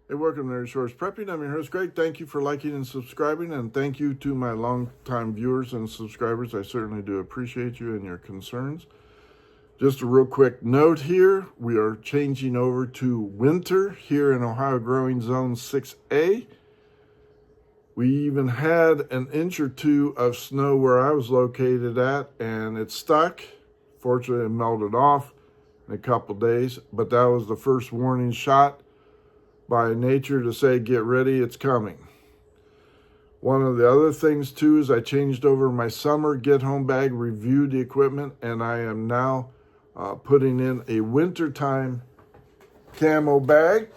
Hey, welcome to Resource Prepping. I'm your host, Greg. Thank you for liking and subscribing, and thank you to my longtime viewers and subscribers. I certainly do appreciate you and your concerns. Just a real quick note here. We are changing over to winter here in Ohio Growing Zone 6A. We even had an inch or two of snow where I was located at, and it stuck. Fortunately, it melted off in a couple days, but that was the first warning shot by nature to say, get ready, it's coming. One of the other things too is I changed over my summer get home bag, reviewed the equipment, and I am now putting in a wintertime camo bag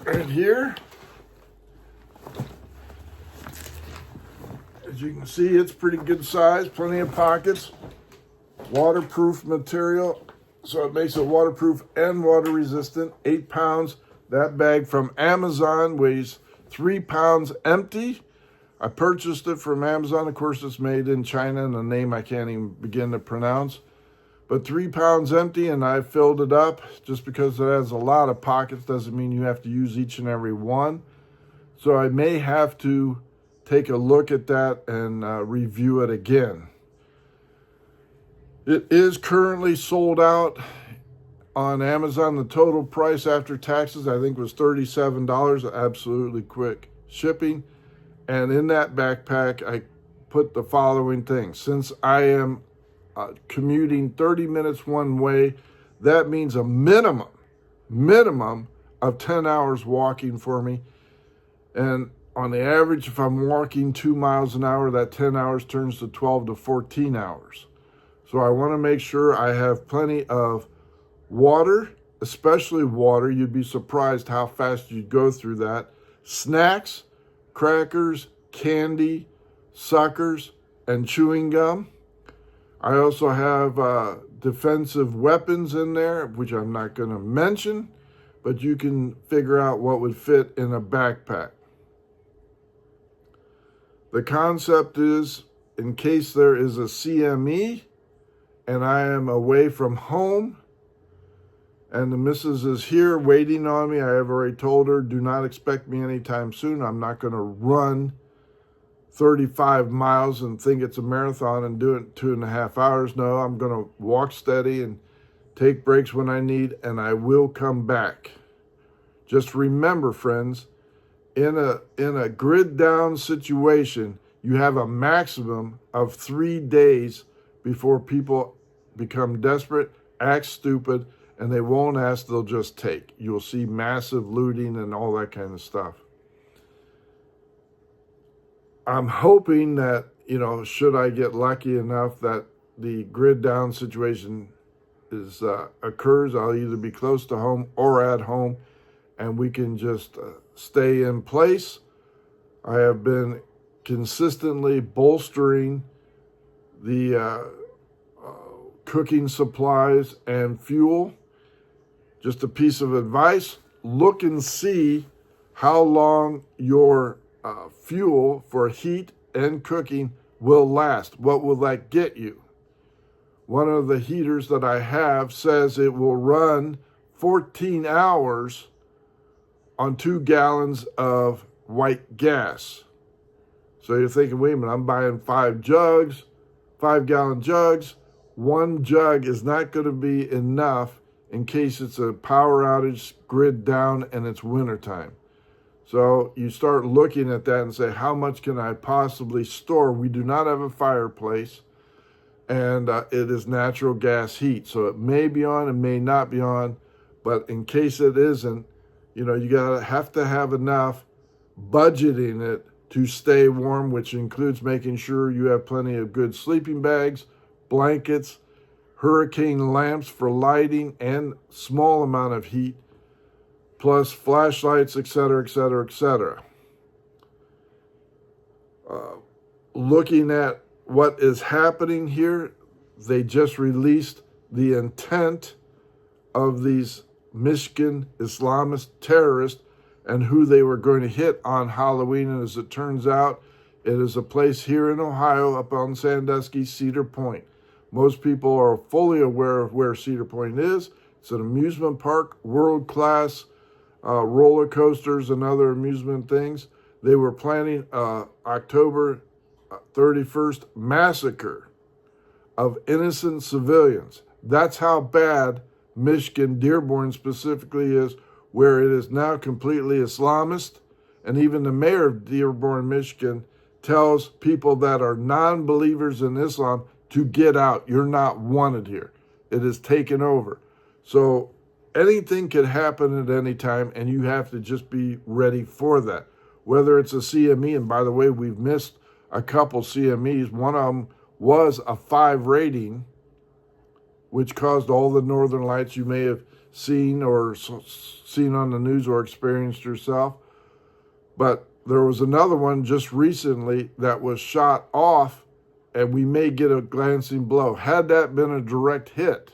right here. As you can see, it's pretty good size, plenty of pockets, waterproof material. So it makes it waterproof and water resistant. 8 pounds. That bag from Amazon weighs 3 pounds empty. I purchased it from Amazon. Of course, it's made in China and a name I can't even begin to pronounce. But 3 pounds empty, and I filled it up. Just because it has a lot of pockets doesn't mean you have to use each and every one. So I may have to take a look at that and review it again. It is currently sold out on Amazon. The total price after taxes, I think, was $37. Absolutely quick shipping. And in that backpack, I put the following things. Since I am commuting 30 minutes one way, that means a minimum of 10 hours walking for me. And on the average, if I'm walking 2 miles an hour, that 10 hours turns to 12 to 14 hours. So I want to make sure I have plenty of water, especially water. You'd be surprised how fast you'd go through that. Snacks, crackers, candy, suckers, and chewing gum. I also have defensive weapons in there, which I'm not going to mention, but you can figure out what would fit in a backpack. The concept is, in case there is a CME, and I am away from home, and the missus is here waiting on me. I have already told her, do not expect me anytime soon. I'm not going to run 35 miles and think it's a marathon and do it in 2.5 hours. No, I'm going to walk steady and take breaks when I need, and I will come back. Just remember, friends, in a grid down situation, you have a maximum of 3 days before people become desperate, act stupid, and they won't ask, they'll just take. You'll see massive looting and all that kind of stuff. I'm hoping that, should I get lucky enough that the grid down situation occurs, I'll either be close to home or at home, and we can just stay in place. I have been consistently bolstering the cooking supplies and fuel. Just a piece of advice, look and see how long your fuel for heat and cooking will last. What will that get you? One of the heaters that I have says it will run 14 hours on 2 gallons of white gas. So you're thinking, wait a minute, I'm buying 5 gallon jugs. 1 jug is not going to be enough in case it's a power outage, grid down, and it's wintertime. So you start looking at that and say, how much can I possibly store? We do not have a fireplace, and it is natural gas heat. So it may be on, it may not be on, but in case it isn't, you have to have enough, budgeting it to stay warm, which includes making sure you have plenty of good sleeping bags, blankets, hurricane lamps for lighting and small amount of heat, plus flashlights, etc., etc., etc. Looking at what is happening here, they just released the intent of these Michigan Islamist terrorists and who they were going to hit on Halloween. And as it turns out, it is a place here in Ohio up on Sandusky, Cedar Point. Most people are fully aware of where Cedar Point is. It's an amusement park, world-class roller coasters and other amusement things. They were planning October 31st massacre of innocent civilians. That's how bad Michigan, Dearborn specifically, is, where it is now completely Islamist. And even the mayor of Dearborn, Michigan, tells people that are non-believers in Islam to get out. You're not wanted here. It is taken over. So anything could happen at any time, and you have to just be ready for that. Whether it's a CME, and by the way, we've missed a couple CMEs. One of them was a 5 rating, which caused all the northern lights you may have seen or seen on the news or experienced yourself. But there was another one just recently that was shot off, and we may get a glancing blow. Had that been a direct hit,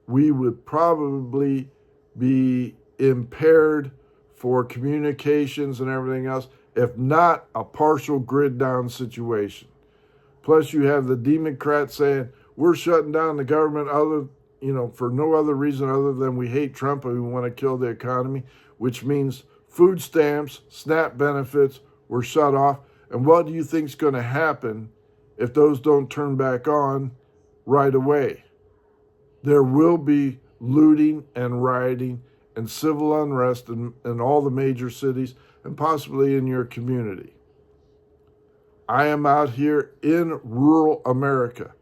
we would probably be impaired for communications and everything else, if not a partial grid down situation. Plus, you have the Democrats saying, we're shutting down the government for no other reason other than we hate Trump and we want to kill the economy, which means food stamps, SNAP benefits were shut off. And what do you think is going to happen if those don't turn back on right away? There will be looting and rioting and civil unrest in all the major cities and possibly in your community. I am out here in rural America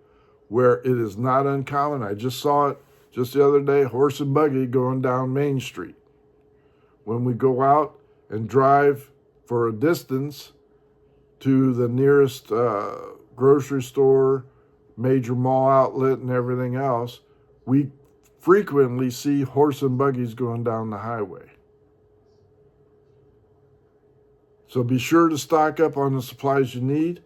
where it is not uncommon. I just saw it just the other day, horse and buggy going down Main Street. When we go out and drive for a distance to the nearest grocery store, major mall outlet, and everything else, we frequently see horse and buggies going down the highway. So be sure to stock up on the supplies you need.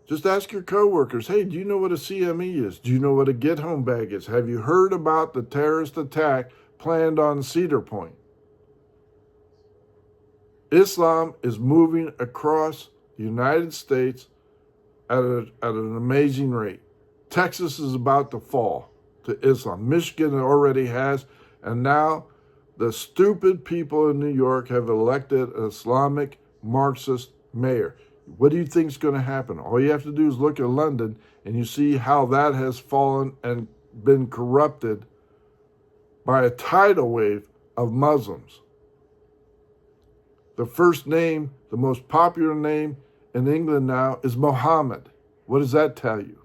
Just ask your coworkers, hey, do you know what a CME is? Do you know what a get-home bag is? Have you heard about the terrorist attack planned on Cedar Point? Islam is moving across the United States at an amazing rate. Texas is about to fall to Islam. Michigan already has, and now the stupid people in New York have elected an Islamic Marxist mayor. What do you think is going to happen? All you have to do is look at London, and you see how that has fallen and been corrupted by a tidal wave of Muslims. The first name, the most popular name in England now is Mohammed. What does that tell you?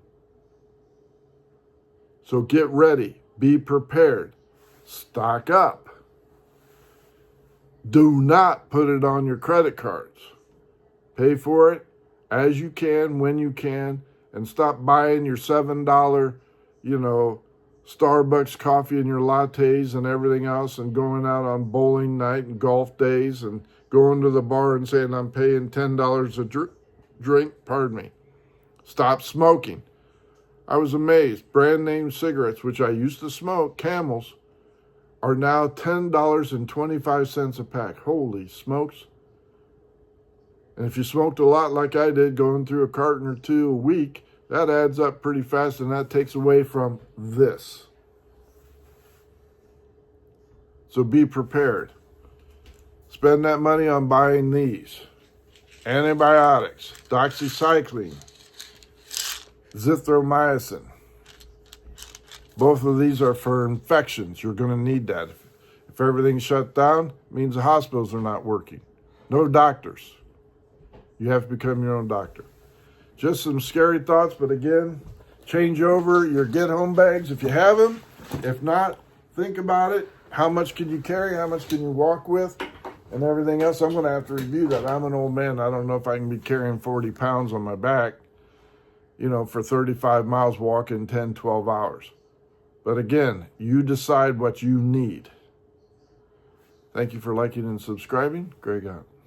So get ready, be prepared, stock up. Do not put it on your credit cards. Pay for it as you can, when you can, and stop buying your $7, Starbucks coffee and your lattes and everything else, and going out on bowling night and golf days and going to the bar and saying, I'm paying $10 a drink. Pardon me. Stop smoking. I was amazed. Brand name cigarettes, which I used to smoke, Camels, are now $10.25 a pack. Holy smokes. And if you smoked a lot like I did, going through a carton or two a week, that adds up pretty fast, and that takes away from this. So be prepared. Spend that money on buying these. Antibiotics, doxycycline, zithromycin. Both of these are for infections. You're going to need that. If everything's shut down, it means the hospitals are not working. No doctors. You have to become your own doctor. Just some scary thoughts, but again, change over your get-home bags if you have them. If not, think about it. How much can you carry? How much can you walk with? And everything else, I'm going to have to review that. I'm an old man. I don't know if I can be carrying 40 pounds on my back, for 35 miles walking 10, 12 hours. But again, you decide what you need. Thank you for liking and subscribing. Greg out.